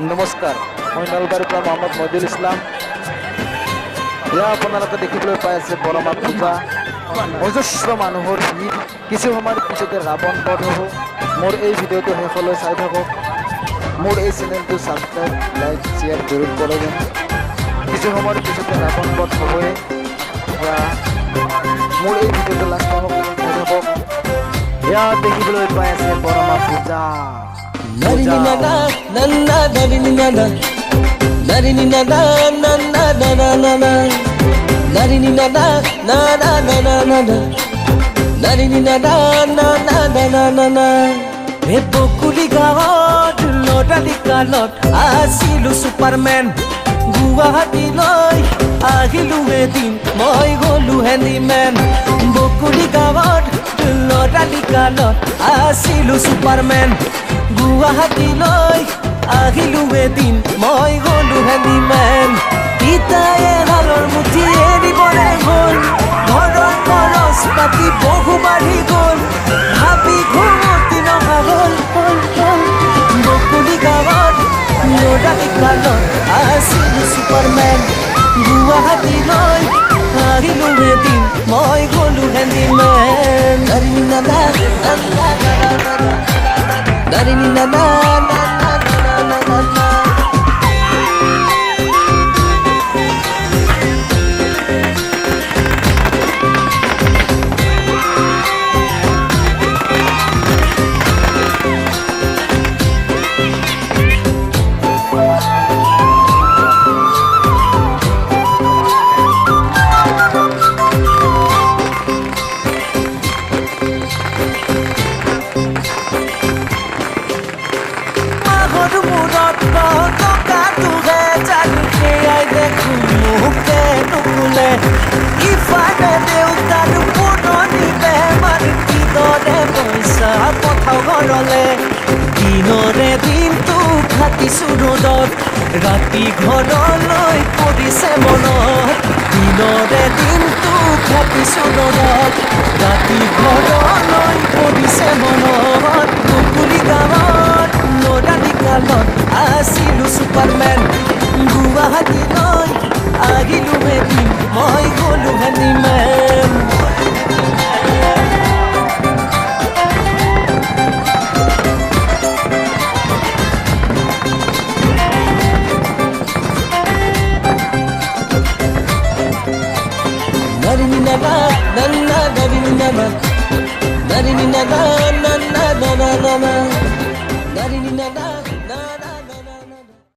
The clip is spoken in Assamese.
নমস্কাৰ, মই নলবাৰীৰ পৰা মহম্মদ মহিদুল ইছলাম। এয়া আপোনালোকে দেখিবলৈ পাই আছে বৰমা পূজা, অজস্ৰ মানুহৰ ভিৰ। কিছু সময়ৰ পিছতে ৰাৱণ বধ হ'ব। মোৰ এই ভিডিঅ'টো শেষলৈ চাই থাকক। মোৰ এই চেনেলটো ছাবস্ক্ৰাইব, লাইক, শ্বেয়াৰ জৰুৰ কৰিবেন। কিছু সময়ৰ পিছতে ৰাৱণ বধ হ'বই। মোৰ এই ভিডিঅ'টো লাষ্টলৈকে চাই থাকক। এয়া দেখিবলৈ পাই আছে বৰমা পূজা। Narini nana nana narini nana narini nana nana nana nana narini nana nana nana nana narini nana nana nana nana he bokuli gaot lodali kalot asilu superman guwahati loi ahilu edin moi golu handyman bokuli gaot lodali kalot asilu superman Guwahati লৈ আহিলো এদিন মই গলো হেণ্ডিমেন পিতায়ে হালৰ মুঠি এৰিবলে গ'ল ঘৰৰ খৰচ পাতি বহু বাঢ়ি গ'ল ভাবি ঘুমতি নহা হ'ল বকুলি গাঁৱত লৰালি কালত আছিলো ছুপাৰমেন গুৱাহাটী লৈ আহিলো এদিন মই গলো handyman Narini nana nana nana nana দিনৰে দিনটো খাটিছো ৰ'দত ৰাতি ঘৰলৈ পৰিছে মনত দিনৰে দিনটো খাটিছো ৰ'দত ৰাতি ঘৰলৈ পৰিছে মনত বকুলি গাঁৱত লৰালি কালত আছিলো ছুপাৰমেন গুৱাহাটীলৈ আহিলো এদিন মই গলো handyman Narini nana nana narini nana narini nana nana nana nana narini nana